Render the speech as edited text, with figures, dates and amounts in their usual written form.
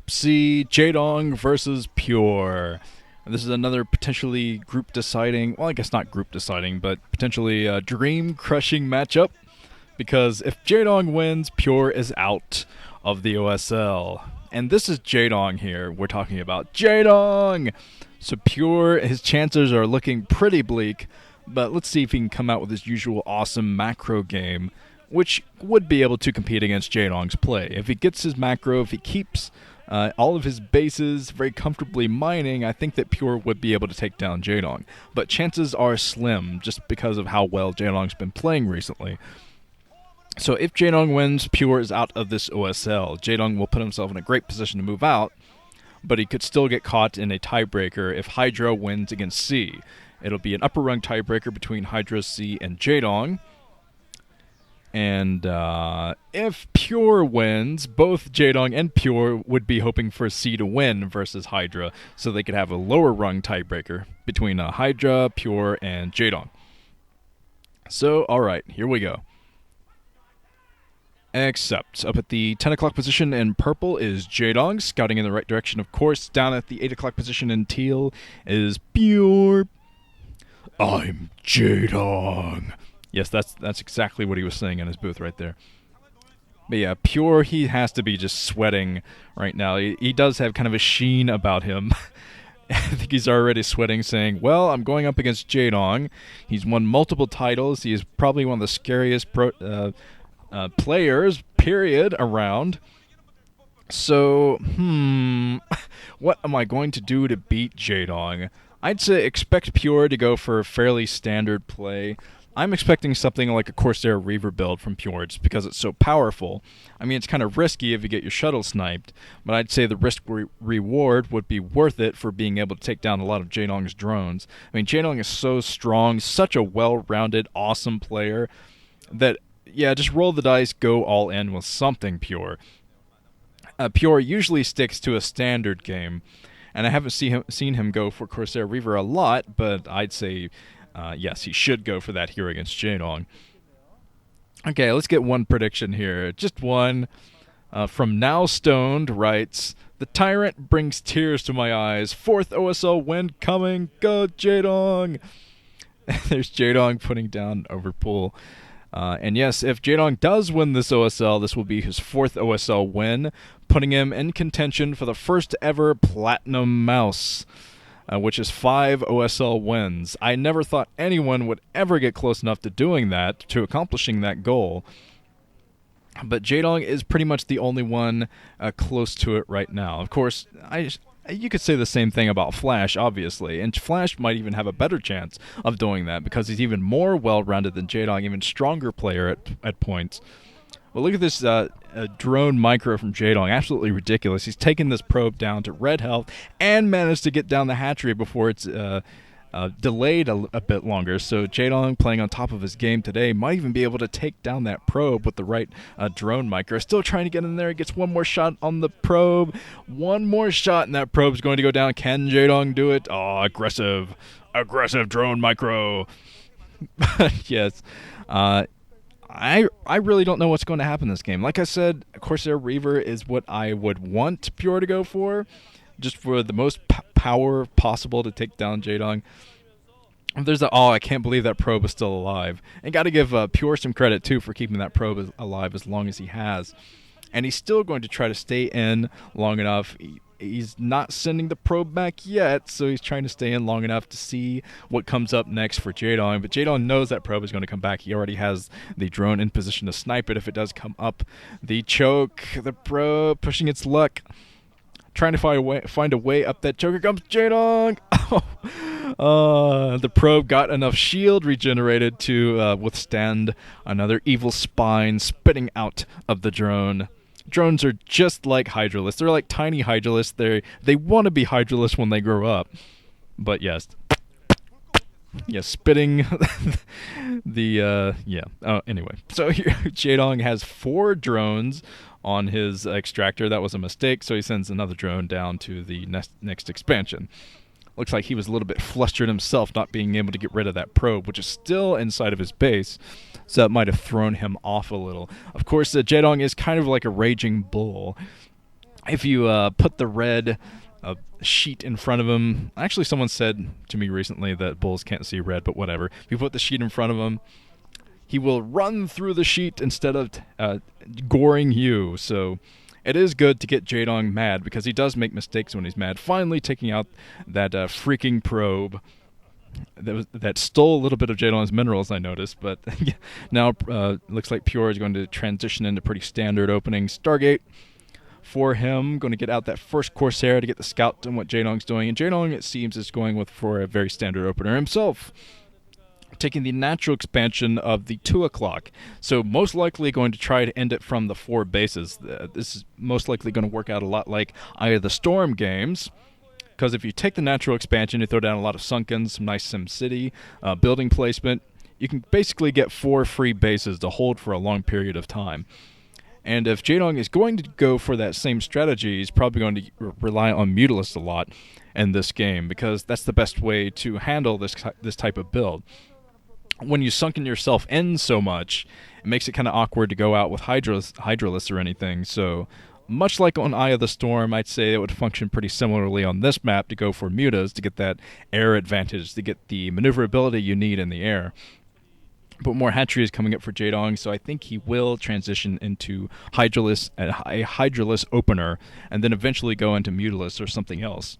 Group C, Jaedong versus Pure. This is another potentially group deciding, well, I guess not group deciding, but potentially a dream crushing matchup. Because if Jaedong wins, Pure is out of the OSL. And this is Jaedong here. We're talking about Jaedong! So Pure, his chances are looking pretty bleak, but let's see if he can come out with his usual awesome macro game, which would be able to compete against Jaedong's play. If he gets his macro, if he keeps all of his bases very comfortably mining, I think that Pure would be able to take down Jaedong. But chances are slim, just because of how well Jaedong's been playing recently. So if Jaedong wins, Pure is out of this OSL. Jaedong will put himself in a great position to move out, but he could still get caught in a tiebreaker if Hydra wins against C. It'll be an upper rung tiebreaker between Hydra, C, and Jaedong. And if Pure wins, both Jaedong and Pure would be hoping for C to win versus Hydra, so they could have a lower rung tiebreaker between Hydra, Pure, and Jaedong. So, alright, here we go. Except up at the 10 o'clock position in purple is Jaedong, scouting in the right direction, of course. Down at the 8 o'clock position in teal is Pure. I'm Jaedong. Yes, that's exactly what he was saying in his booth right there. But yeah, Pure, he has to be just sweating right now. He does have kind of a sheen about him. I think he's already sweating, saying, well, I'm going up against Jaedong. He's won multiple titles. He is probably one of the scariest players, period, around. So, what am I going to do to beat Jaedong? I'd say expect Pure to go for a fairly standard play. I'm expecting something like a Corsair Reaver build from Pure just because it's so powerful. I mean, it's kind of risky if you get your shuttle sniped, but I'd say the risk-reward would be worth it for being able to take down a lot of Jaedong's drones. I mean, Jaedong is so strong, such a well-rounded, awesome player that, yeah, just roll the dice, go all in with something Pure. Pure usually sticks to a standard game, and I haven't seen him go for Corsair Reaver a lot, but I'd say, yes, he should go for that here against Jaedong. Okay, let's get one prediction here. Just one. From Now Stoned writes, the Tyrant brings tears to my eyes. 4th OSL win coming. Go Jaedong! There's Jaedong putting down Overpool. And yes, if Jaedong does win this OSL, this will be his 4th OSL win, putting him in contention for the first ever Platinum Mouse, which is 5 OSL wins. I never thought anyone would ever get close enough to doing that, to accomplishing that goal. But Jaedong is pretty much the only one close to it right now. Of course, you could say the same thing about Flash, obviously, and Flash might even have a better chance of doing that because he's even more well-rounded than Jaedong, even stronger player at points. Well, look at this drone micro from Jaedong, absolutely ridiculous. He's taken this probe down to red health and managed to get down the hatchery before it's delayed a bit longer. So Jaedong, playing on top of his game today, might even be able to take down that probe with the right drone micro. Still trying to get in there. He gets one more shot on the probe. One more shot, and that probe's going to go down. Can Jaedong do it? Oh, aggressive drone micro. Yes. I really don't know what's going to happen in this game. Like I said, Corsair Reaver is what I would want Pure to go for, just for the most power possible to take down Jaedong. There's I can't believe that probe is still alive. And got to give Pure some credit, too, for keeping that probe alive as long as he has. And he's still going to try to stay in long enough. He's not sending the probe back yet, so he's trying to stay in long enough to see what comes up next for Jaedong. But Jaedong knows that probe is going to come back. He already has the drone in position to snipe it if it does come up. The choke, the probe pushing its luck, trying to find a way up that choke. Here comes Jaedong! The probe got enough shield regenerated to withstand another evil spine spitting out of the drone. Drones are just like Hydralisks. They're like tiny Hydralisks. They want to be Hydralisks when they grow up. But yes. Yes, spitting anyway. So here, Jaedong has 4 drones on his extractor. That was a mistake, so he sends another drone down to the next expansion. Looks like he was a little bit flustered himself not being able to get rid of that probe, which is still inside of his base, so that might have thrown him off a little. Of course, Jaedong is kind of like a raging bull. if you put the red sheet in front of him. Actually, someone said to me recently that bulls can't see red, but whatever. If you put the sheet in front of him, he will run through the sheet instead of goring you. So it is good to get Jaedong mad, because he does make mistakes when he's mad. Finally taking out that freaking probe that stole a little bit of Jaedong's minerals, I noticed. But now looks like Pure is going to transition into pretty standard opening Stargate for him. Going to get out that first Corsair to get the scout on what Jaedong's doing. And Jaedong, it seems, is going for a very standard opener himself, taking the natural expansion of the 2 o'clock. So most likely going to try to end it from the 4 bases. This is most likely going to work out a lot like Eye of the Storm games, because if you take the natural expansion, you throw down a lot of Sunkens, some nice Sim City, building placement, you can basically get 4 free bases to hold for a long period of time. And if Jaedong is going to go for that same strategy, he's probably going to rely on Mutalisk a lot in this game, because that's the best way to handle this type of build. When you sunken yourself in so much, it makes it kind of awkward to go out with Hydralisk or anything. So much like on Eye of the Storm, I'd say it would function pretty similarly on this map to go for mutas to get that air advantage, to get the maneuverability you need in the air. But more hatchery is coming up for Jaedong, so I think he will transition into a Hydralisk opener, and then eventually go into Mutalisk or something else.